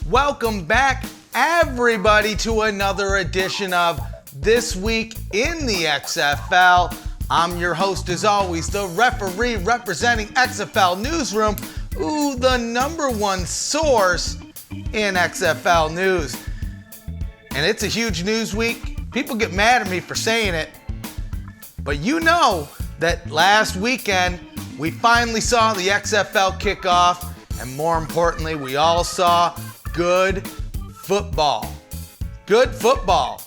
Welcome back, everybody, to another edition of This Week in the XFL. I'm your host, as always, the referee representing XFL Newsroom, the number one source in XFL news. And it's a huge news week. People get mad at me for saying it, but you know that last weekend we finally saw the XFL kickoff, and more importantly, we all saw good football. Good football.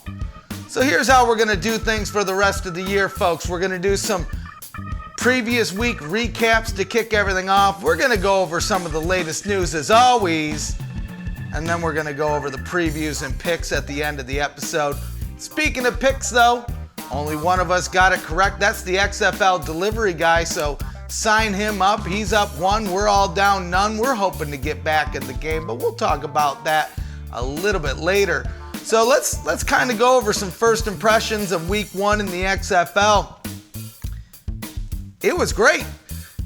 So here's how we're going to do things for the rest of the year, folks. We're going to do some previous week recaps to kick everything off. We're going to go over some of the latest news as always, and then we're going to go over the previews and picks at the end of the episode. Speaking of picks, though, only one of us got it correct. That's the XFL delivery guy, so sign him up. He's up one. We're all down none. We're hoping to get back in the game, but we'll talk about that a little bit later. So let's kind of go over some first impressions of week one in the XFL. It was great.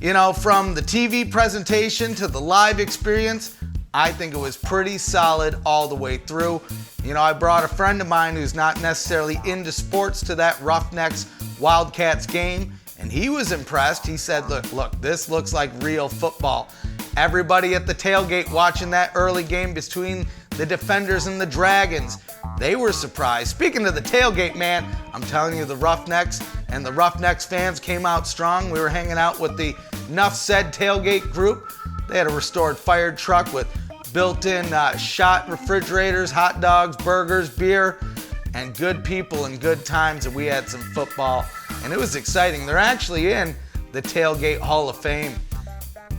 You know, from the TV presentation to the live experience, I think it was pretty solid all the way through. You know, I brought a friend of mine who's not necessarily into sports to that Roughnecks Wildcats game, and he was impressed. He said, look, this looks like real football. Everybody at the tailgate watching that early game between the Defenders and the Dragons, they were surprised. Speaking of the tailgate, man, I'm telling you, the Roughnecks and the Roughnecks fans came out strong. We were hanging out with the Nuff Said tailgate group. They had a restored fire truck with built-in shot refrigerators, hot dogs, burgers, beer, and good people and good times, and we had some football, and it was exciting. They're actually in the Tailgate Hall of Fame.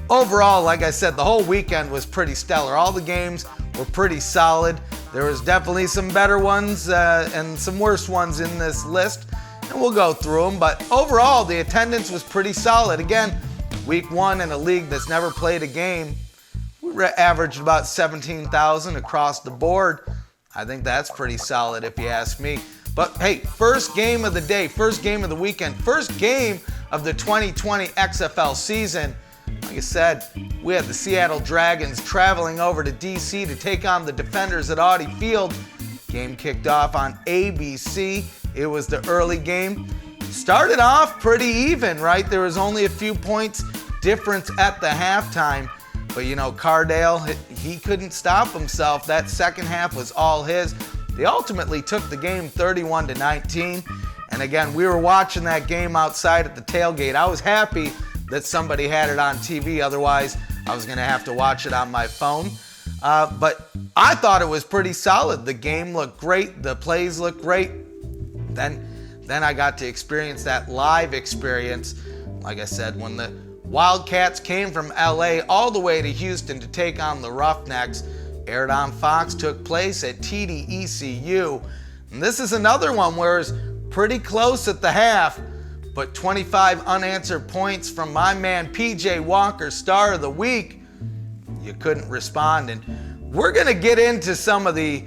Overall, like I said, the whole weekend was pretty stellar. All the games were pretty solid. There was definitely some better ones and some worse ones in this list, and we'll go through them, but overall, the attendance was pretty solid. Again, week one in a league that's never played a game, we averaged about 17,000 across the board. I think that's pretty solid if you ask me. But hey, first game of the day, first game of the weekend, first game of the 2020 XFL season. Like I said, we had the Seattle Dragons traveling over to DC to take on the Defenders at Audi Field. Game kicked off on ABC. It was the early game. Started off pretty even, right? There was only a few points difference at the halftime. But you know, Cardale, he couldn't stop himself. That second half was all his. They ultimately took the game 31-19. And again, we were watching that game outside at the tailgate. I was happy that somebody had it on TV. Otherwise, I was going to have to watch it on my phone. But I thought it was pretty solid. The game looked great. The plays looked great. Then I got to experience that live experience. Like I said, when the Wildcats came from LA all the way to Houston to take on the Roughnecks, aired on Fox, took place at TDECU. And this is another one where it's pretty close at the half, but 25 unanswered points from my man PJ Walker, star of the week. You couldn't respond. And we're going to get into some of the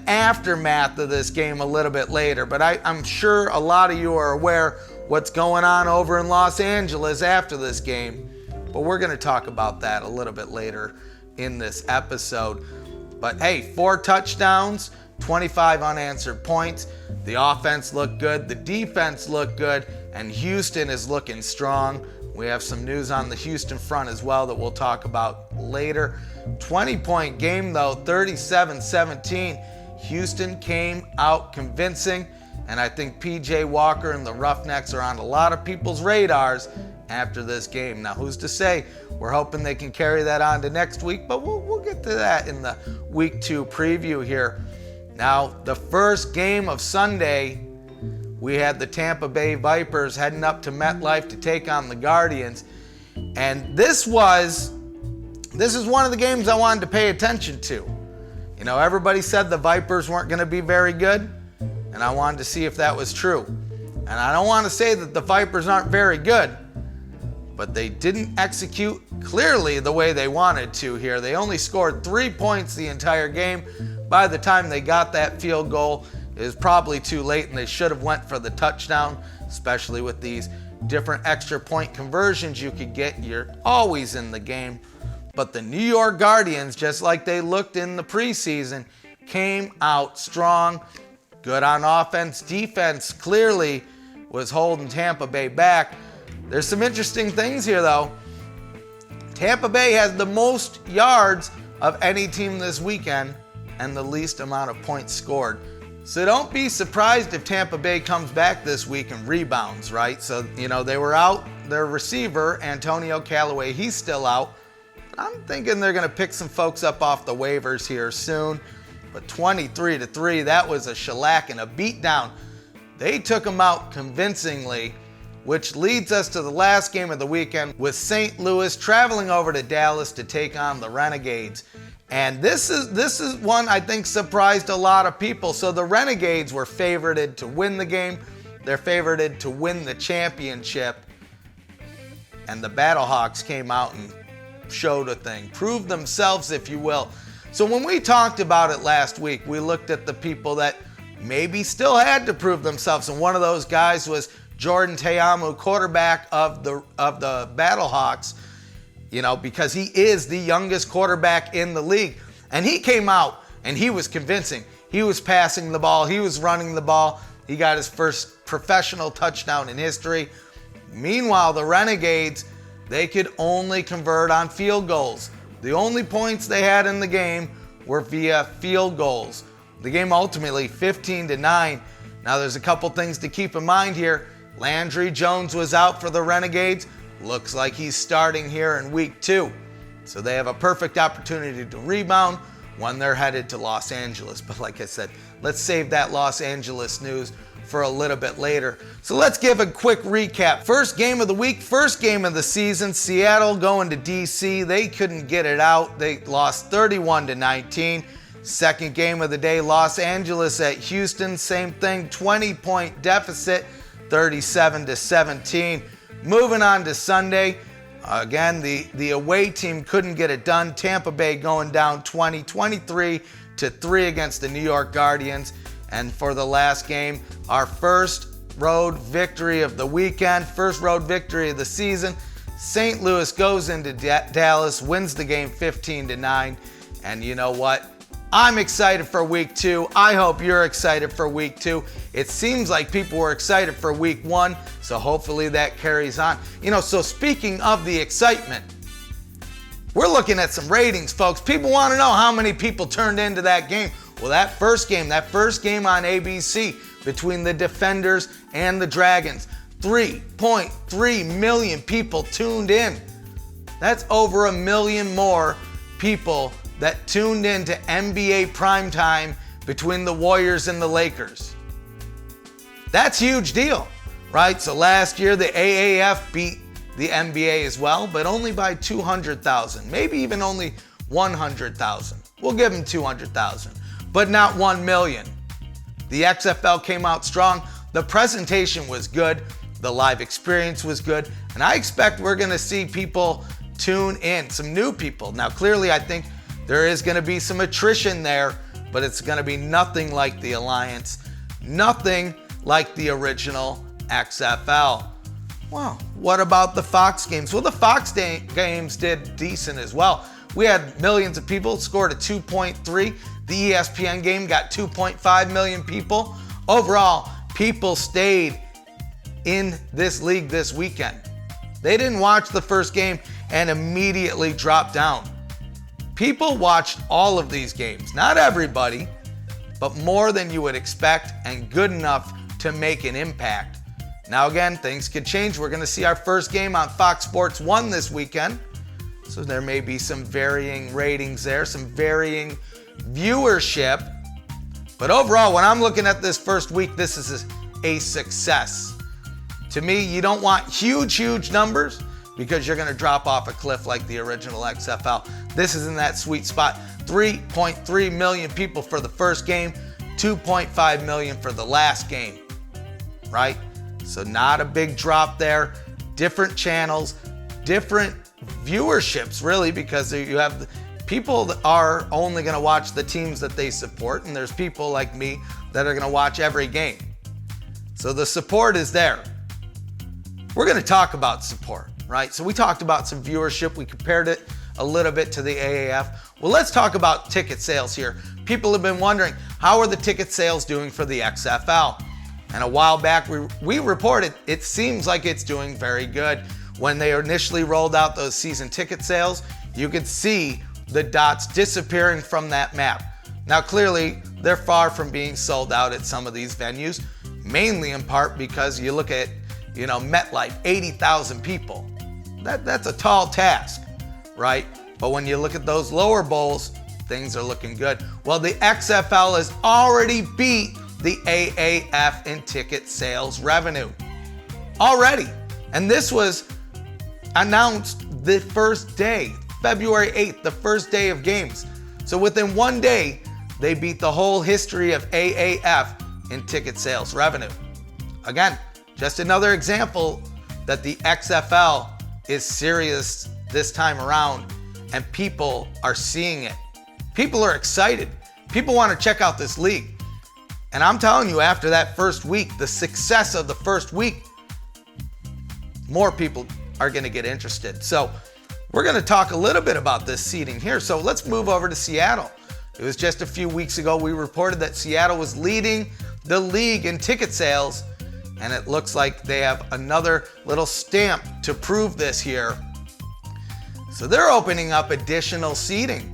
aftermath of this game a little bit later, but I'm sure a lot of you are aware what's going on over in Los Angeles after this game. But we're going to talk about that a little bit later in this episode. But hey, 4 touchdowns, 25 unanswered points. The offense looked good, the defense looked good, and Houston is looking strong. We have some news on the Houston front as well that we'll talk about later. 20-point game though, 37-17. Houston came out convincing, and I think PJ Walker and the Roughnecks are on a lot of people's radars after this game. Now, who's to say? We're hoping they can carry that on to next week, but we'll get to that in the week 2 preview here. Now, the first game of Sunday, we had the Tampa Bay Vipers heading up to MetLife to take on the Guardians. And this is one of the games I wanted to pay attention to. You know, everybody said the Vipers weren't going to be very good, and I wanted to see if that was true. And I don't want to say that the Vipers aren't very good, but they didn't execute clearly the way they wanted to here. They only scored 3 points the entire game. By the time they got that field goal, it was probably too late, and they should have went for the touchdown, especially with these different extra point conversions you could get. You're always in the game. But the New York Guardians, just like they looked in the preseason, came out strong. Good on offense. Defense clearly was holding Tampa Bay back. There's some interesting things here, though. Tampa Bay has the most yards of any team this weekend and the least amount of points scored. So don't be surprised if Tampa Bay comes back this week and rebounds, right? So, they were out. Their receiver, Antonio Callaway, he's still out. I'm thinking they're going to pick some folks up off the waivers here soon. But 23-3, that was a shellac and a beatdown. They took them out convincingly, which leads us to the last game of the weekend with St. Louis traveling over to Dallas to take on the Renegades. And this is one I think surprised a lot of people. So the Renegades were favorited to win the game. They're favorited to win the championship. And the Battlehawks came out and showed a thing, proved themselves, if you will. So when we talked about it last week, we looked at the people that maybe still had to prove themselves. And one of those guys was Jordan Teamu, quarterback of the Battlehawks, because he is the youngest quarterback in the league. And he came out and he was convincing. He was passing the ball. He was running the ball. He got his first professional touchdown in history. Meanwhile, the Renegades, they could only convert on field goals. The only points they had in the game were via field goals. The game ultimately 15-9. Now there's a couple things to keep in mind here. Landry Jones was out for the Renegades. Looks like he's starting here in week 2. So they have a perfect opportunity to rebound when they're headed to Los Angeles. But like I said, let's save that Los Angeles news for a little bit later. So let's give a quick recap. First game of the week, first game of the season, Seattle going to DC. They couldn't get it out. They lost 31-19. Second game of the day, Los Angeles at Houston, same thing, 20-point deficit, 37-17. Moving on to Sunday, again, the away team couldn't get it done. Tampa Bay going down 23-3 against the New York Guardians. And for the last game, our first road victory of the weekend, first road victory of the season. St. Louis goes into Dallas, wins the game 15-9. And you know what? I'm excited for week 2. I hope you're excited for week 2. It seems like people were excited for week 1, so hopefully that carries on. So speaking of the excitement, we're looking at some ratings, folks. People want to know how many people turned into that game. Well, that first game on ABC between the Defenders and the Dragons, 3.3 million people tuned in. That's over 1 million more people that tuned in to NBA primetime between the Warriors and the Lakers. That's a huge deal, right? So last year, the AAF beat the NBA as well, but only by 200,000, maybe even only 100,000. We'll give them 200,000, but not 1 million. The XFL came out strong. The presentation was good. The live experience was good. And I expect we're going to see people tune in, some new people. Now, clearly, I think there is going to be some attrition there, but it's going to be nothing like the Alliance, nothing like the original XFL. Well, what about the Fox games? Well, the Fox games did decent as well. We had millions of people, scored a 2.3. The ESPN game got 2.5 million people. Overall, people stayed in this league this weekend. They didn't watch the first game and immediately dropped down. People watched all of these games. Not everybody, but more than you would expect and good enough to make an impact. Now again, things could change. We're going to see our first game on Fox Sports 1 this weekend. So there may be some varying ratings there, some varying viewership. But overall, when I'm looking at this first week, this is a success. To me, you don't want huge numbers because you're going to drop off a cliff like the original XFL. This is in that sweet spot. 3.3 million people for the first game, 2.5 million for the last game, right? So not a big drop there. Different channels, different viewerships, really, because you have people that are only going to watch the teams that they support, and there's people like me that are going to watch every game. So the support is there. We're going to talk about support, right? So we talked about some viewership. We compared it a little bit to the AAF. Well, let's talk about ticket sales here. People have been wondering, how are the ticket sales doing for the XFL? And a while back, we reported it seems like it's doing very good. When they initially rolled out those season ticket sales, you could see the dots disappearing from that map. Now, clearly, they're far from being sold out at some of these venues, mainly in part because you look at, MetLife, 80,000 people. That's a tall task, right? But when you look at those lower bowls, things are looking good. Well, the XFL has already beat the AAF in ticket sales revenue. Already. And this was announced the first day, February 8th, the first day of games. So within one day, they beat the whole history of AAF in ticket sales revenue. Again, just another example that the XFL is serious this time around, and people are seeing it. People are excited. People want to check out this league. And I'm telling you, after that first week, the success of the first week, more people are going to get interested. So we're going to talk a little bit about this seeding here. So let's move over to Seattle. It was just a few weeks ago we reported that Seattle was leading the league in ticket sales, and it looks like they have another little stamp to prove this here. So they're opening up additional seating.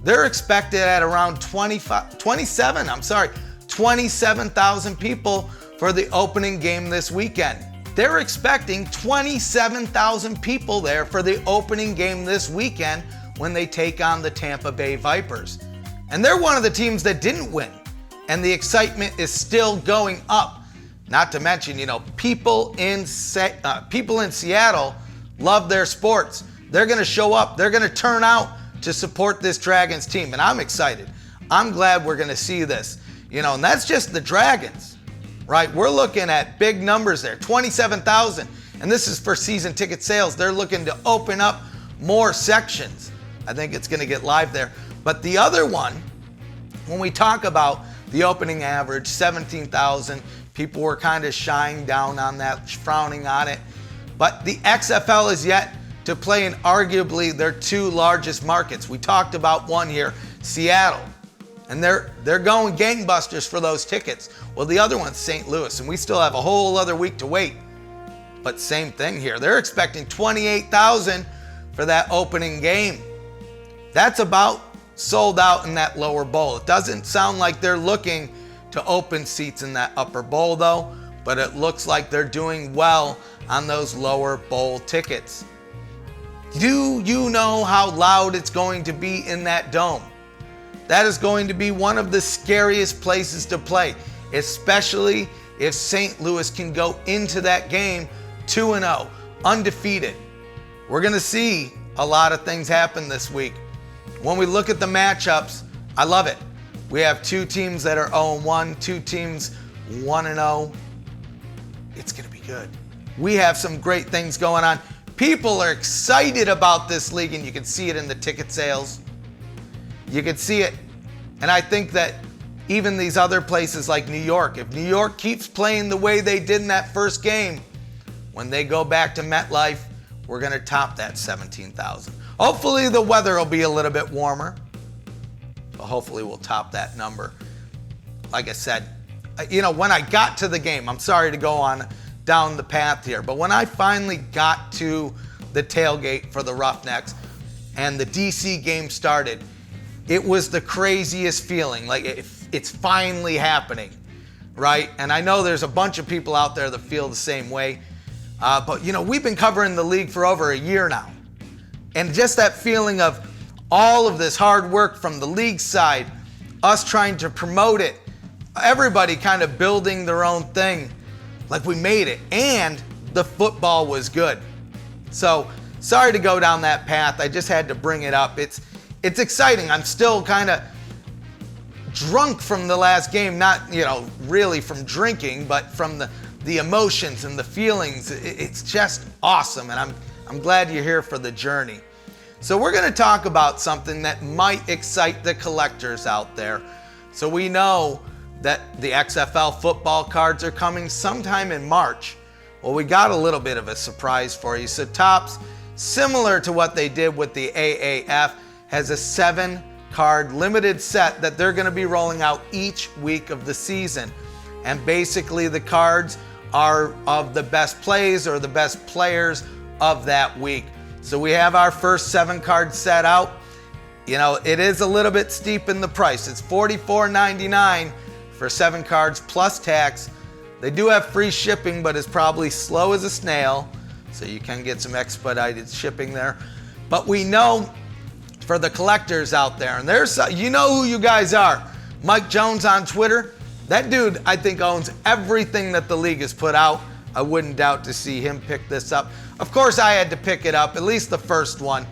They're expected at around 27,000 people for the opening game this weekend. They're expecting 27,000 people there for the opening game this weekend when they take on the Tampa Bay Vipers. And they're one of the teams that didn't win, and the excitement is still going up. Not to mention, people in Seattle love their sports. They're going to show up. They're going to turn out to support this Dragons team, and I'm excited. I'm glad we're going to see this. And that's just the Dragons, right? We're looking at big numbers there, 27,000, and this is for season ticket sales. They're looking to open up more sections. I think it's going to get live there. But the other one, when we talk about the opening average, 17,000, people were kind of shying down on that, frowning on it. But the XFL is yet to play in arguably their two largest markets. We talked about one here, Seattle. And they're going gangbusters for those tickets. Well, the other one's St. Louis, and we still have a whole other week to wait. But same thing here. They're expecting 28,000 for that opening game. That's about sold out in that lower bowl. It doesn't sound like they're looking to open seats in that upper bowl though, but it looks like they're doing well on those lower bowl tickets. Do you know how loud it's going to be in that dome? That is going to be one of the scariest places to play, especially if St. Louis can go into that game 2-0, undefeated. We're going to see a lot of things happen this week. When we look at the matchups, I love it. We have two teams that are 0-1, two teams 1-0. It's going to be good. We have some great things going on. People are excited about this league, and you can see it in the ticket sales. You can see it. And I think that even these other places like New York, if New York keeps playing the way they did in that first game, when they go back to MetLife, we're going to top that 17,000. Hopefully the weather will be a little bit warmer, but hopefully we'll top that number. Like I said, when I got to the game, I'm sorry to go on down the path here, but when I finally got to the tailgate for the Roughnecks and the DC game started, it was the craziest feeling. Like it's finally happening, right? And I know there's a bunch of people out there that feel the same way. But we've been covering the league for over a year now. And just that feeling of all of this hard work from the league side, us trying to promote it, everybody kind of building their own thing, like we made it. And the football was good. So sorry to go down that path. I just had to bring it up. It's exciting. I'm still kind of drunk from the last game, not, really from drinking, but from the emotions and the feelings. It's just awesome, and I'm glad you're here for the journey. So we're going to talk about something that might excite the collectors out there. So we know that the XFL football cards are coming sometime in March. Well, we got a little bit of a surprise for you. So Topps similar to what they did with the AAF, has a 7-card limited set that they're going to be rolling out each week of the season. And basically the cards are of the best plays or the best players of that week. So we have our first 7-card set out. You know, it is a little bit steep in the price. It's $44.99 for 7 cards plus tax. They do have free shipping, but it's probably slow as a snail, so you can get some expedited shipping there. But we know for the collectors out there, and there's, you know who you guys are. Mike Jones on Twitter. That dude, I think, owns everything that the league has put out. I wouldn't doubt to see him pick this up. Of course, I had to pick it up, at least the first one.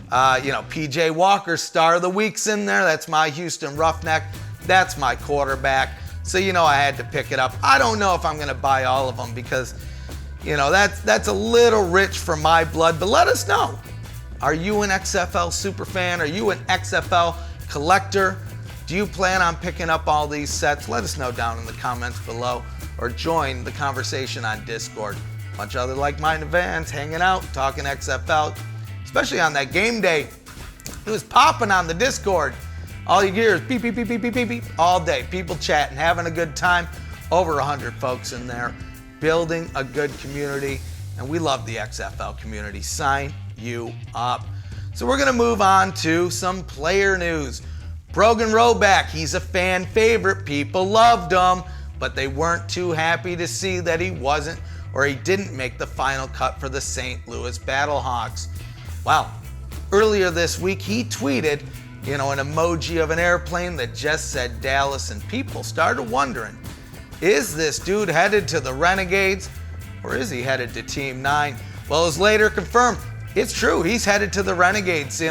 PJ Walker, Star of the Week's in there. That's my Houston Roughneck. That's my quarterback. So, I had to pick it up. I don't know if I'm going to buy all of them because, that's a little rich for my blood. But let us know. Are you an XFL super fan? Are you an XFL collector? Do you plan on picking up all these sets? Let us know down in the comments below or join the conversation on Discord. A bunch of other like-minded fans hanging out, talking XFL, especially on that game day. It was popping on the Discord. All you hear is beep, beep, beep, beep, beep, beep, beep all day. People chatting, having a good time. Over 100 folks in there, building a good community. And we love the XFL community. Sign you up. So we're going to move on to some player news. Brogan Roback, he's a fan favorite. People loved him, but they weren't too happy to see that he wasn't or he didn't make the final cut for the St. Louis Battlehawks. Well, earlier this week he tweeted, an emoji of an airplane that just said Dallas, and people started wondering, is this dude headed to the Renegades or is he headed to Team 9? Well, it was later confirmed. It's true, he's headed to the Renegades.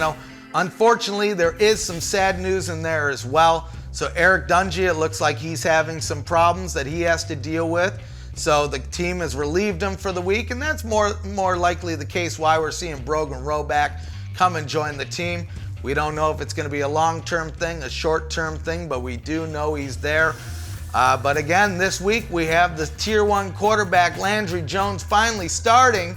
Unfortunately, there is some sad news in there as well. So Eric Dungy, it looks like he's having some problems that he has to deal with. So the team has relieved him for the week, and that's more likely the case why we're seeing Brogan Roback come and join the team. We don't know if it's going to be a long-term thing, a short-term thing, but we do know he's there. But again, this week we have the Tier 1 quarterback Landry Jones finally starting,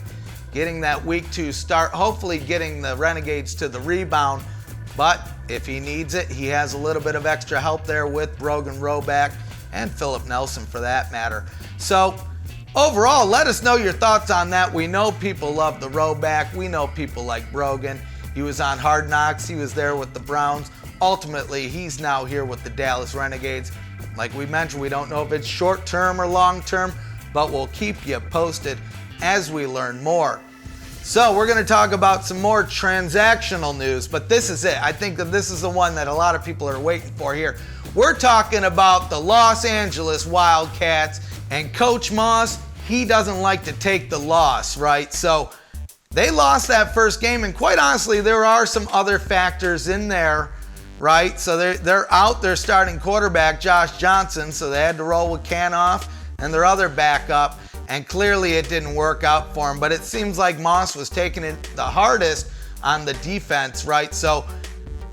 getting that week 2 start, hopefully getting the Renegades to the rebound. But if he needs it, he has a little bit of extra help there with Brogan Roback and Philip Nelson for that matter. So overall, let us know your thoughts on that. We know people love the Roback. We know people like Brogan. He was on Hard Knocks. He was there with the Browns. Ultimately, he's now here with the Dallas Renegades. Like we mentioned, we don't know if it's short-term or long-term, but we'll keep you posted as we learn more. So we're going to talk about some more transactional news, but this is it. I think that this is the one that a lot of people are waiting for here. We're talking about the Los Angeles Wildcats, and Coach Moss, he doesn't like to take the loss, right? So they lost that first game, and quite honestly, there are some other factors in there, right? So they're out their starting quarterback, Josh Johnson, so they had to roll with Kickoff and their other backup. And clearly it didn't work out for him, but it seems like Moss was taking it the hardest on the defense, right? So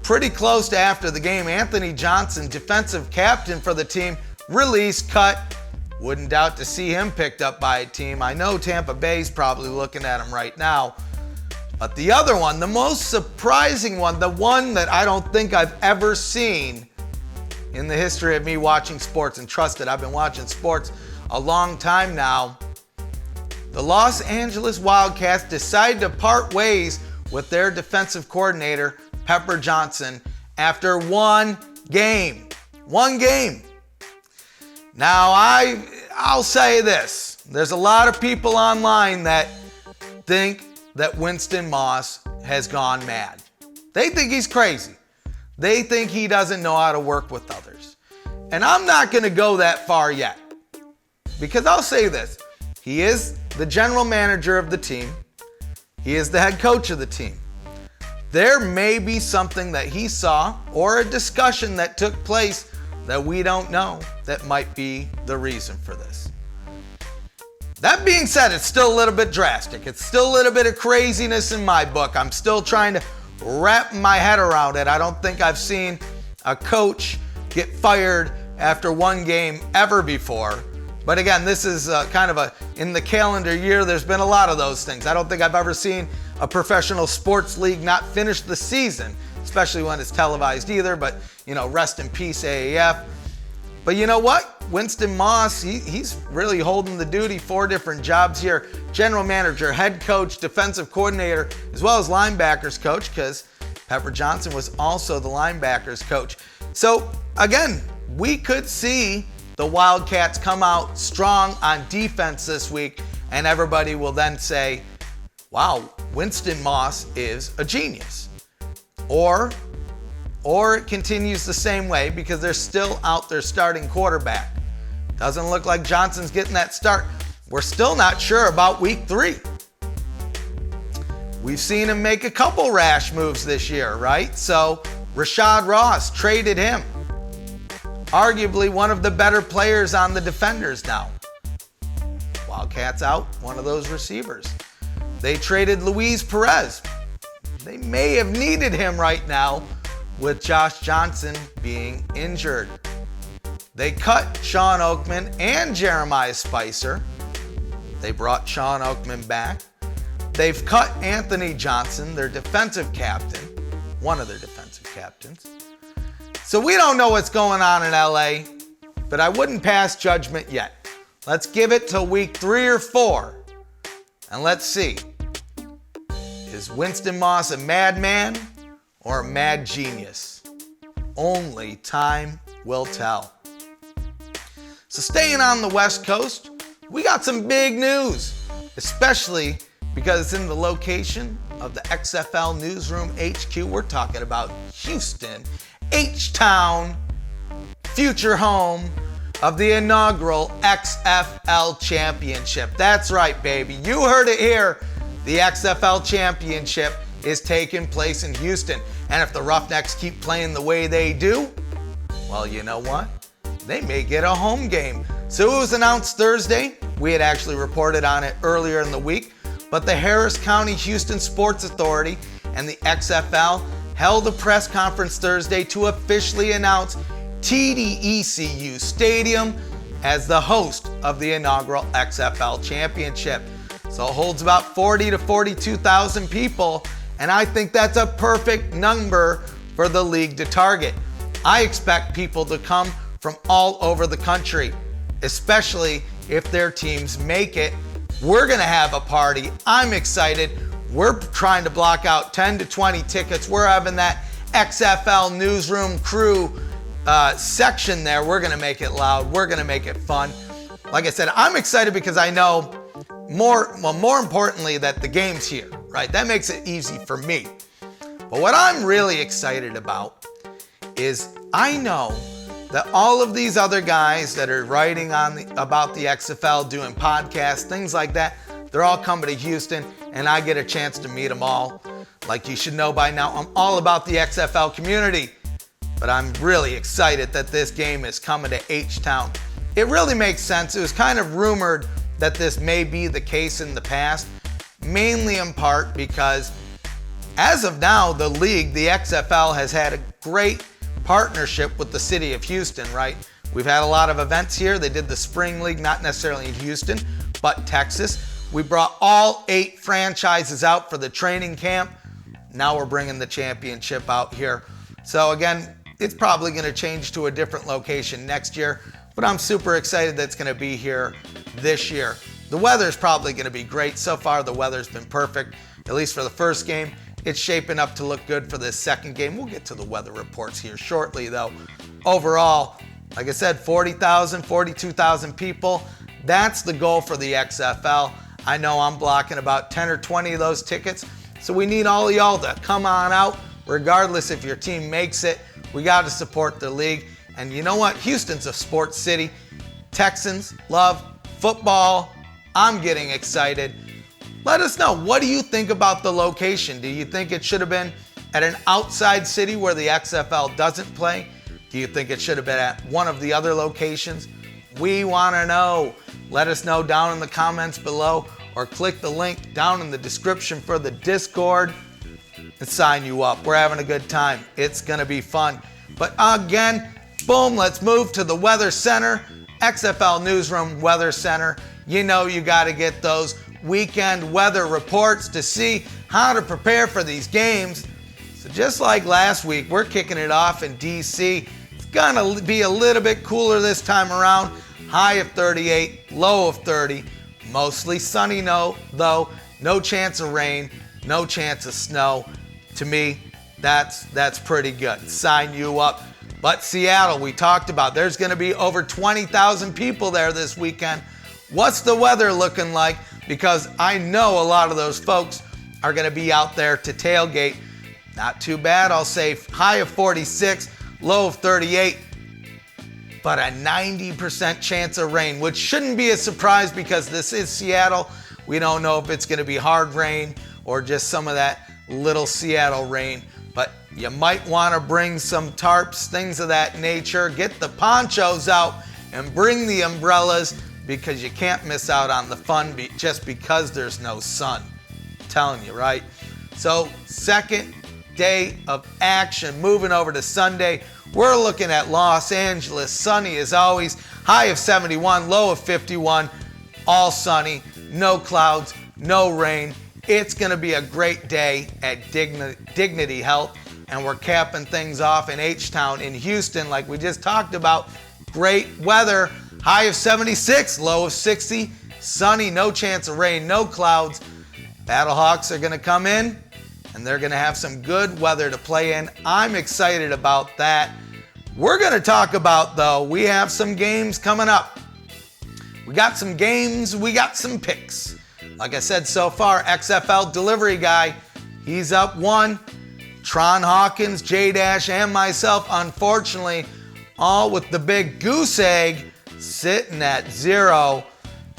pretty close to after the game, Anthony Johnson, defensive captain for the team, released, cut. Wouldn't doubt to see him picked up by a team. I know Tampa Bay's probably looking at him right now. But the other one, the most surprising one, the one that I don't think I've ever seen in the history of me watching sports, and trust it, I've been watching sports a long time now. The Los Angeles Wildcats decided to part ways with their defensive coordinator, Pepper Johnson, after one game. One game. Now, I'll say this. There's a lot of people online that think that Winston Moss has gone mad. They think he's crazy. They think he doesn't know how to work with others. And I'm not going to go that far yet. Because I'll say this, he is the general manager of the team. He is the head coach of the team. There may be something that he saw or a discussion that took place that we don't know that might be the reason for this. That being said, it's still a little bit drastic. It's still a little bit of craziness in my book. I'm still trying to wrap my head around it. I don't think I've seen a coach get fired after one game ever before. But again, this is kind of in the calendar year, there's been a lot of those things. I don't think I've ever seen a professional sports league not finish the season, especially when it's televised either, but rest in peace AAF. But you know what? Winston Moss, he's really holding the duty. 4 different jobs here. General manager, head coach, defensive coordinator, as well as linebackers coach, because Pepper Johnson was also the linebackers coach. So again, we could see the Wildcats come out strong on defense this week, and everybody will then say, wow, Winston Moss is a genius. Or it continues the same way because they're still out their starting quarterback. Doesn't look like Johnson's getting that start. We're still not sure about week 3. We've seen him make a couple rash moves this year, right? So Rashad Ross, traded him. Arguably one of the better players on the Defenders now. Wildcats out one of those receivers. They traded Luis Perez. They may have needed him right now with Josh Johnson being injured. They cut Sean Oakman and Jeremiah Spicer. They brought Sean Oakman back. They've cut Anthony Johnson, their defensive captain, one of their defensive captains. So we don't know what's going on in LA, but I wouldn't pass judgment yet. Let's give it till week 3 or 4, and let's see. Is Winston Moss a madman or a mad genius? Only time will tell. So staying on the West Coast, we got some big news, especially because it's in the location of the XFL Newsroom HQ. We're talking about Houston, H-Town, future home of the inaugural XFL Championship. That's right, baby. You heard it here. The XFL Championship is taking place in Houston. And if the Roughnecks keep playing the way they do, well, you know what? They may get a home game. So it was announced Thursday. We had actually reported on it earlier in the week. But the Harris County Houston Sports Authority and the XFL held a press conference Thursday to officially announce TDECU Stadium as the host of the inaugural XFL Championship. So it holds about 40 to 42,000 people, and I think that's a perfect number for the league to target. I expect people to come from all over the country, especially if their teams make it. We're gonna have a party. I'm excited. We're trying to block out 10 to 20 tickets. We're having that XFL Newsroom crew section there. We're gonna make it loud. We're gonna make it fun. Like I said, I'm excited because I know more importantly that the game's here, right? That makes it easy for me. But what I'm really excited about is I know that all of these other guys that are writing about the XFL, doing podcasts, things like that, they're all coming to Houston, and I get a chance to meet them all. Like you should know by now, I'm all about the XFL community, but I'm really excited that this game is coming to H-Town. It really makes sense. It was kind of rumored that this may be the case in the past, mainly in part because as of now, the league, the XFL, has had a great partnership with the city of Houston, right? We've had a lot of events here. They did the Spring League, not necessarily in Houston, but Texas. We brought all 8 franchises out for the training camp. Now we're bringing the championship out here. So again, it's probably going to change to a different location next year, but I'm super excited that it's going to be here this year. The weather's probably going to be great. So far, the weather's been perfect, at least for the first game. It's shaping up to look good for this second game. We'll get to the weather reports here shortly, though. Overall, like I said, 40,000, 42,000 people. That's the goal for the XFL. I know I'm blocking about 10 or 20 of those tickets, so we need all of y'all to come on out, regardless if your team makes it. We got to support the league. And you know what? Houston's a sports city. Texans love football. I'm getting excited. Let us know. What do you think about the location? Do you think it should have been at an outside city where the XFL doesn't play? Do you think it should have been at one of the other locations? We want to know. Let us know down in the comments below, or click the link down in the description for the Discord and sign you up. We're having a good time. It's going to be fun. But again, boom, let's move to the Weather Center. XFL Newsroom Weather Center. You know you got to get those weekend weather reports to see how to prepare for these games. So just like last week, we're kicking it off in DC. It's gonna be a little bit cooler this time around. High of 38, low of 30. Mostly sunny though. No chance of rain, no chance of snow. To me, that's pretty good. Sign you up. But Seattle, we talked about, there's gonna be over 20,000 people there this weekend. What's the weather looking like? Because I know a lot of those folks are gonna be out there to tailgate. Not too bad, I'll say high of 46, low of 38, but a 90% chance of rain, which shouldn't be a surprise because this is Seattle. We don't know if it's gonna be hard rain or just some of that little Seattle rain, but you might wanna bring some tarps, things of that nature. Get the ponchos out and bring the umbrellas because you can't miss out on the fun just because there's no sun. I'm telling you, right? So second day of action, moving over to Sunday. We're looking at Los Angeles, sunny as always, high of 71, low of 51, all sunny, no clouds, no rain. It's gonna be a great day at Dignity Health, and we're capping things off in H-Town in Houston like we just talked about. Great weather, high of 76, low of 60, sunny, no chance of rain, no clouds. Battlehawks are gonna come in, and they're gonna have some good weather to play in. I'm excited about that. We're gonna talk about, though, we have some games coming up. We got some games, we got some picks. Like I said so far, XFL delivery guy, he's up 1. Tron Hawkins, J-Dash, and myself, unfortunately, all with the big goose egg sitting at 0.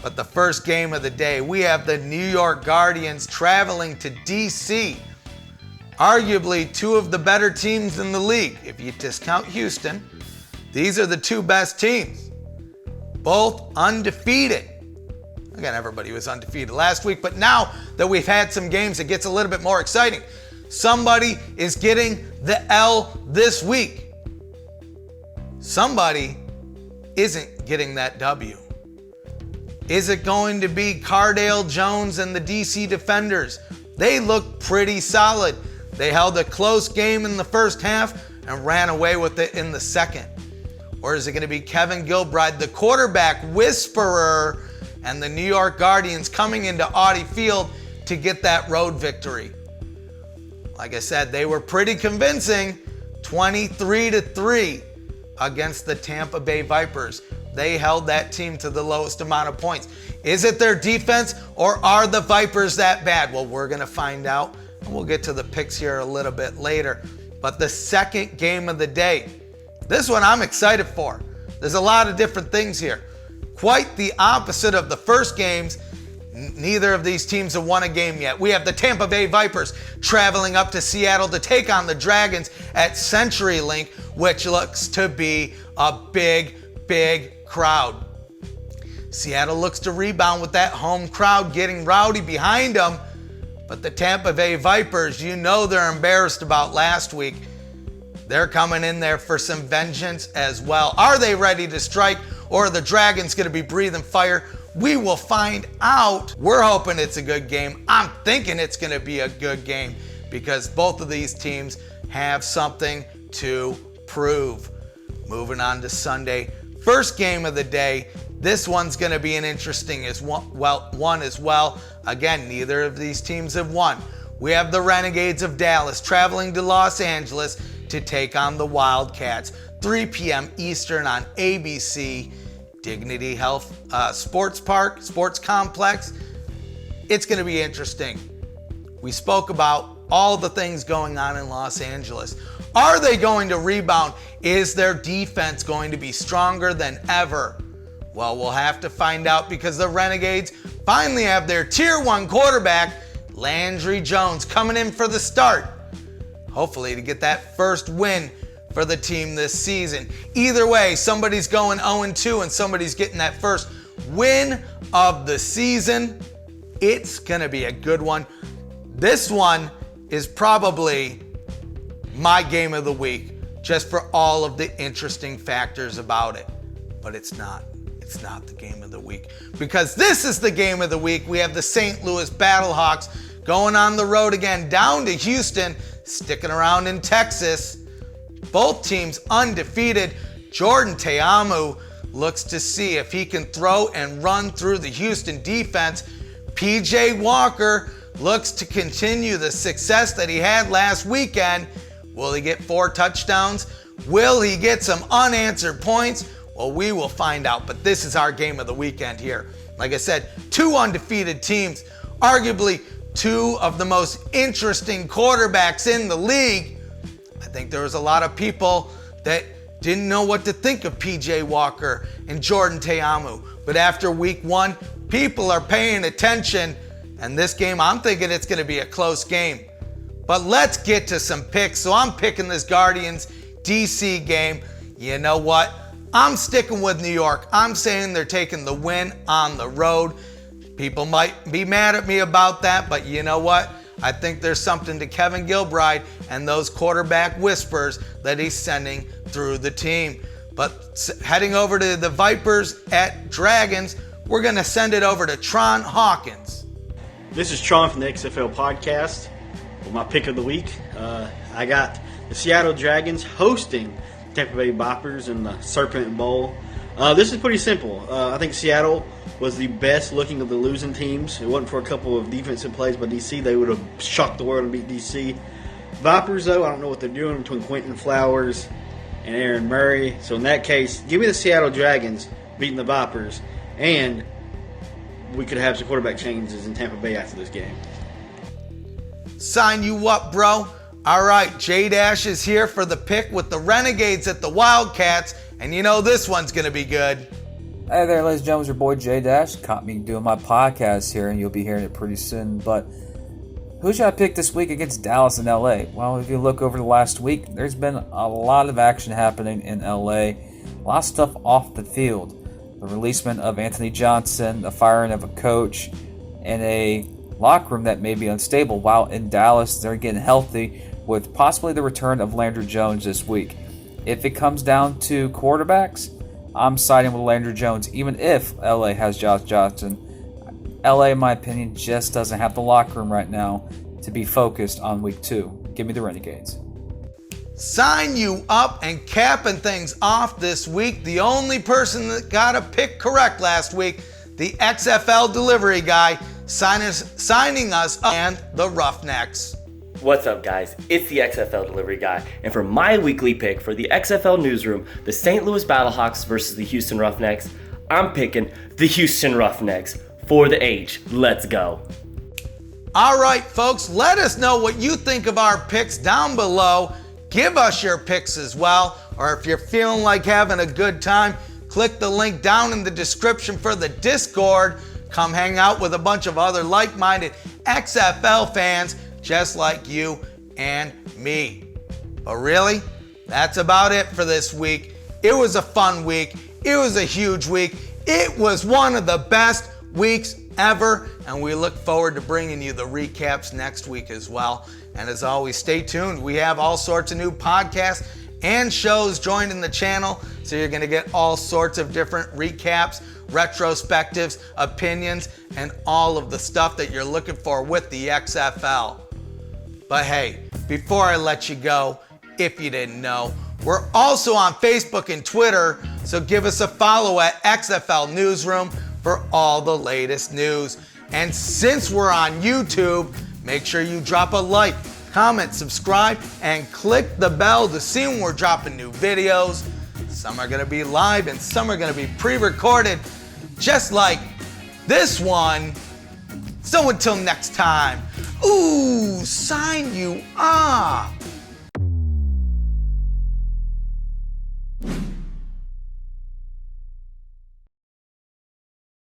But the first game of the day, we have the New York Guardians traveling to DC. Arguably 2 of the better teams in the league. If you discount Houston, these are the 2 best teams. Both undefeated. Again, everybody was undefeated last week, but now that we've had some games, it gets a little bit more exciting. Somebody is getting the L this week. Somebody isn't getting that W. Is it going to be Cardale Jones and the DC Defenders? They look pretty solid. They held a close game in the first half and ran away with it in the second. Or is it going to be Kevin Gilbride, the quarterback whisperer, and the New York Guardians coming into Audi Field to get that road victory? Like I said, they were pretty convincing, 23-3 against the Tampa Bay Vipers. They held that team to the lowest amount of points. Is it their defense or are the Vipers that bad? Well, we're gonna find out, and we'll get to the picks here a little bit later. But the second game of the day, this one I'm excited for. There's a lot of different things here. Quite the opposite of the first games. Neither of these teams have won a game yet. We have the Tampa Bay Vipers traveling up to Seattle to take on the Dragons at CenturyLink, which looks to be a big crowd. Seattle looks to rebound with that home crowd getting rowdy behind them. But the Tampa Bay Vipers, you know they're embarrassed about last week. They're coming in there for some vengeance as well. Are they ready to strike, or are the Dragons going to be breathing fire? We will find out. We're hoping it's a good game. I'm thinking it's going to be a good game because both of these teams have something to prove. Moving on to Sunday, first game of the day. This one's going to be an interesting one as well. Again, neither of these teams have won. We have the Renegades of Dallas traveling to Los Angeles to take on the Wildcats. 3 p.m. Eastern on ABC. Dignity Health Sports Complex. It's going to be interesting. We spoke about all the things going on in Los Angeles. Are they going to rebound? Is their defense going to be stronger than ever? Well, we'll have to find out because the Renegades finally have their Tier 1 quarterback, Landry Jones, coming in for the start. Hopefully to get that first win for the team this season. Either way, somebody's going 0-2 and somebody's getting that first win of the season. It's gonna be a good one. This one is probably my game of the week just for all of the interesting factors about it. But it's not the game of the week because this is the game of the week. We have the St. Louis Battlehawks going on the road again down to Houston, sticking around in Texas. Both teams undefeated. Jordan Ta'amu looks to see if he can throw and run through the Houston defense. PJ Walker looks to continue the success that he had last weekend. Will he get 4 touchdowns? Will he get some unanswered points? Well, we will find out, but this is our game of the weekend here. Like I said, 2 undefeated teams, arguably 2 of the most interesting quarterbacks in the league. I think there was a lot of people that didn't know what to think of PJ Walker and Jordan Ta'amu. But after week 1, people are paying attention. And this game, I'm thinking it's going to be a close game. But let's get to some picks. So I'm picking this Guardians DC game. You know what? I'm sticking with New York. I'm saying they're taking the win on the road. People might be mad at me about that, but you know what? I think there's something to Kevin Gilbride and those quarterback whispers that he's sending through the team. But heading over to the Vipers at Dragons, we're going to send it over to Tron Hawkins. This is Chump from the XFL podcast with my pick of the week. I got the Seattle Dragons hosting Tampa Bay Vipers in the Serpent Bowl. This is pretty simple. I think Seattle was the best looking of the losing teams. It wasn't for a couple of defensive plays by DC. They would have shocked the world and beat DC. Vipers, though, I don't know what they're doing between Quentin Flowers and Aaron Murray. So in that case, give me the Seattle Dragons beating the Vipers, and we could have some quarterback changes in Tampa Bay after this game. Sign you up, bro. All right, J-Dash is here for the pick with the Renegades at the Wildcats, and you know this one's going to be good. Hey there, ladies and gentlemen, it's your boy J-Dash. Caught me doing my podcast here, and you'll be hearing it pretty soon. But who should I pick this week against Dallas and LA? Well, if you look over the last week, there's been a lot of action happening in LA. A lot of stuff off the field. The releasement of Anthony Johnson, the firing of a coach, and a locker room that may be unstable. While in Dallas, they're getting healthy with possibly the return of Landry Jones this week. If it comes down to quarterbacks, I'm siding with Landry Jones, even if LA has Josh Johnson. LA, in my opinion, just doesn't have the locker room right now to be focused on week 2. Give me the Renegades. Sign you up and capping things off this week. The only person that got a pick correct last week, the XFL delivery guy, signing us up, and the Roughnecks. What's up, guys? It's the XFL delivery guy, and for my weekly pick for the XFL newsroom, the St. Louis Battlehawks versus the Houston Roughnecks, I'm picking the Houston Roughnecks for the H. Let's go. All right, folks, let us know what you think of our picks down below. Give us your picks as well, or if you're feeling like having a good time, click the link down in the description for the Discord. Come hang out with a bunch of other like-minded XFL fans just like you and me. But really, that's about it for this week. It was a fun week. It was a huge week. It was one of the best weeks ever, and we look forward to bringing you the recaps next week as well. And as always, stay tuned. We have all sorts of new podcasts and shows joining the channel, so you're going to get all sorts of different recaps, retrospectives, opinions, and all of the stuff that you're looking for with the XFL. But hey, before I let you go, if you didn't know, we're also on Facebook and Twitter, so give us a follow at XFL Newsroom for all the latest news. And since we're on YouTube, make sure you drop a like, comment, subscribe, and click the bell to see when we're dropping new videos. Some are gonna be live and some are gonna be pre-recorded, just like this one. So until next time, sign you up.